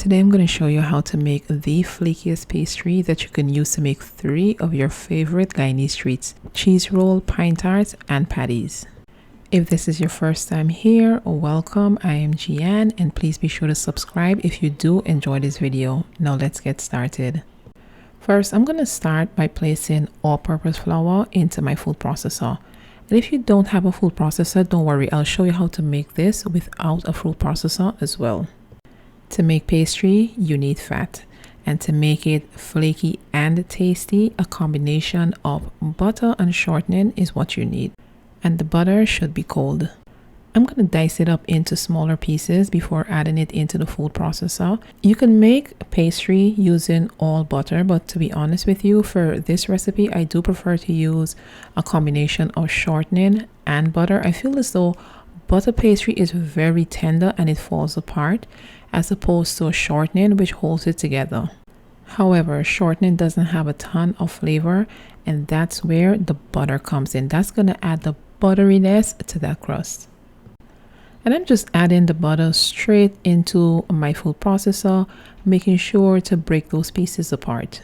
Today I'm going to show you how to make the flakiest pastry that you can use to make 3 of your favorite Guyanese treats: cheese roll, pine tarts, and patties. If this is your first time here, welcome. I am Jehan, and please be sure to subscribe if you do enjoy this video. Now let's get started. First, I'm going to start by placing all-purpose flour into my food processor. And if you don't have a food processor, don't worry, I'll show you how to make this without a food processor as well. To make pastry, you need fat, and to make it flaky and tasty, a combination of butter and shortening is what you need. And the butter should be cold. I'm going to dice it up into smaller pieces before adding it into the food processor. You can make pastry using all butter, but to be honest with you, for this recipe, I do prefer to use a combination of shortening and butter. I feel as though butter pastry is very tender and it falls apart, as opposed to a shortening which holds it together. However, shortening doesn't have a ton of flavor, and that's where the butter comes in. That's going to add the butteriness to that crust. And I'm just adding the butter straight into my food processor, making sure to break those pieces apart.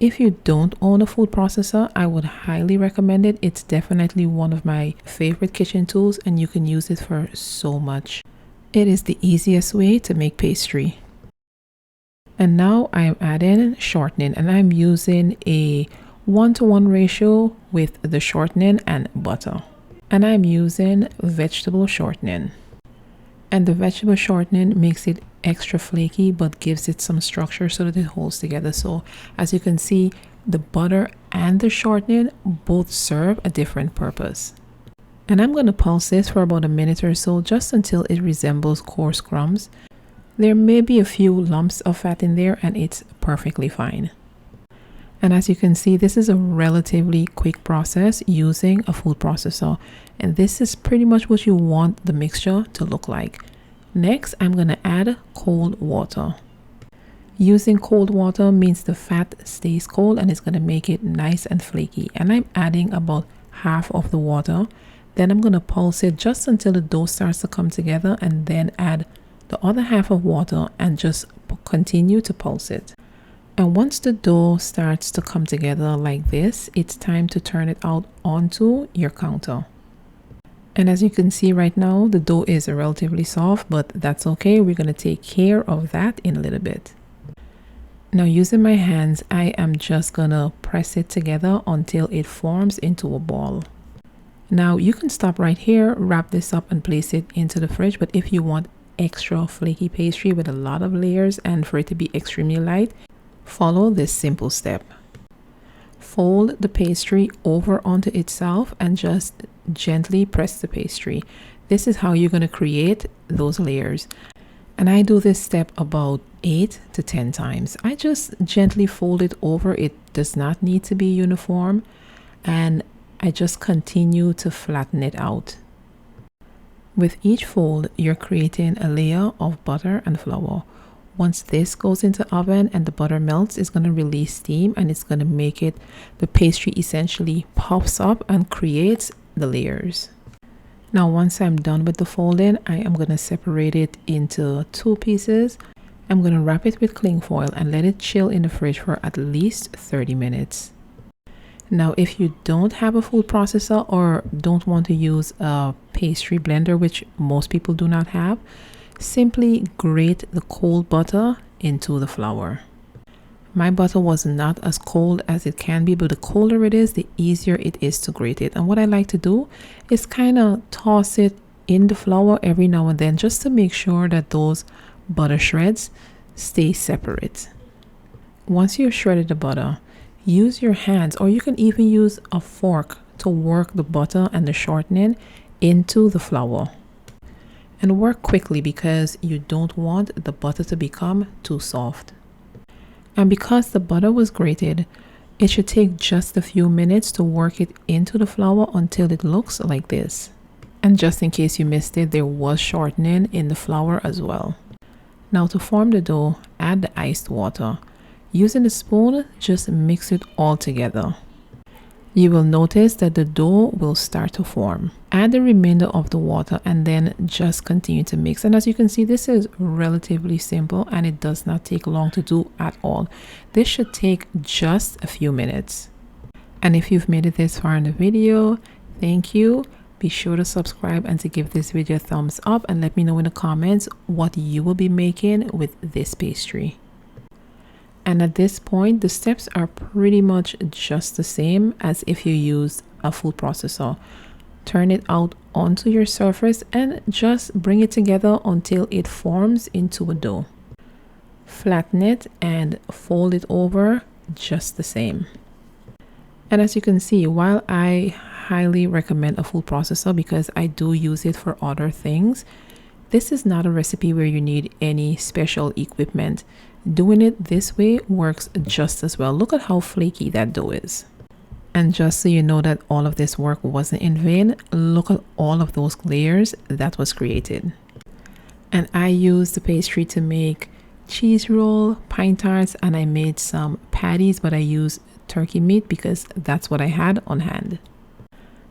If you don't own a food processor, I would highly recommend it. It's definitely one of my favorite kitchen tools, and you can use it for so much. It is the easiest way to make pastry. And now I am adding shortening, and I'm using a 1-to-1 ratio with the shortening and butter. And I'm using vegetable shortening. And the vegetable shortening makes it extra flaky but gives it some structure so that it holds together. So as you can see, the butter and the shortening both serve a different purpose. And I'm going to pulse this for about a minute or so, just until it resembles coarse crumbs. There may be a few lumps of fat in there, and it's perfectly fine. And as you can see, this is a relatively quick process using a food processor. And this is pretty much what you want the mixture to look like. Next, I'm going to add cold water. Using cold water means the fat stays cold and it's going to make it nice and flaky. And I'm adding about half of the water. Then I'm going to pulse it just until the dough starts to come together, and then add the other half of water and just continue to pulse it. And once the dough starts to come together like this, it's time to turn it out onto your counter. And as you can see right now, the dough is relatively soft, but that's okay. We're going to take care of that in a little bit. Now, using my hands, I am just going to press it together until it forms into a ball. Now, you can stop right here, wrap this up and place it into the fridge. But if you want extra flaky pastry with a lot of layers and for it to be extremely light, follow this simple step. Fold the pastry over onto itself and just gently press the pastry. This is how you're going to create those layers. And I do this step about 8 to 10 times. I just gently fold it over. It does not need to be uniform. And I just continue to flatten it out. With each fold, you're creating a layer of butter and flour. Once this goes into the oven and the butter melts, it's going to release steam, and it's going to make it, the pastry essentially pops up and creates the layers. Now, once I'm done with the folding, I am going to separate it into 2 pieces. I'm going to wrap it with cling foil and let it chill in the fridge for at least 30 minutes. Now, if you don't have a food processor or don't want to use a pastry blender, which most people do not have, simply grate the cold butter into the flour. My butter was not as cold as it can be, but the colder it is, the easier it is to grate it. And what I like to do is kind of toss it in the flour every now and then, just to make sure that those butter shreds stay separate. Once you've shredded the butter, use your hands, or you can even use a fork, to work the butter and the shortening into the flour. And work quickly, because you don't want the butter to become too soft. And because the butter was grated, it should take just a few minutes to work it into the flour until it looks like this. And just in case you missed it, there was shortening in the flour as well. Now, to form the dough, add the iced water. Using a spoon, just mix it all together. You will notice that the dough will start to form. Add the remainder of the water and then just continue to mix. And as you can see, this is relatively simple and it does not take long to do at all. This should take just a few minutes. And if you've made it this far in the video, thank you. Be sure to subscribe and to give this video a thumbs up and let me know in the comments what you will be making with this pastry. And at this point, the steps are pretty much just the same as if you used a food processor. Turn it out onto your surface and just bring it together until it forms into a dough. Flatten it and fold it over just the same. And as you can see, while I highly recommend a food processor because I do use it for other things, this is not a recipe where you need any special equipment. Doing it this way works just as well. Look at how flaky that dough is. And just so you know that all of this work wasn't in vain, look at all of those layers that was created. And I used the pastry to make cheese roll, pine tarts, and I made some patties, but I used turkey meat because that's what I had on hand.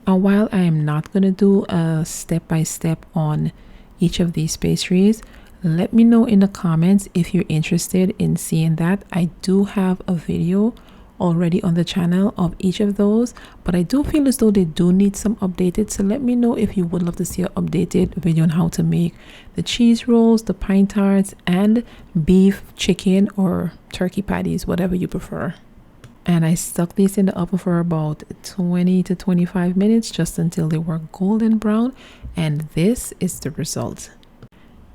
And while I am not going to do a step-by-step on each of these pastries, let me know in the comments if you're interested in seeing that. I do have a video already on the channel of each of those, but I do feel as though they do need some updated, so let me know if you would love to see an updated video on how to make the cheese rolls, the pine tarts, and beef, chicken, or turkey patties, whatever you prefer. And I stuck these in the oven for about 20 to 25 minutes just until they were golden brown, and this is the result.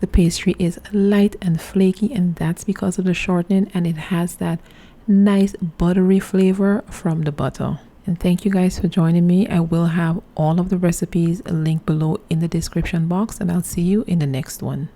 The pastry is light and flaky, and that's because of the shortening, and it has that nice buttery flavor from the butter. And thank you guys for joining me. I will have all of the recipes linked below in the description box, and I'll see you in the next one.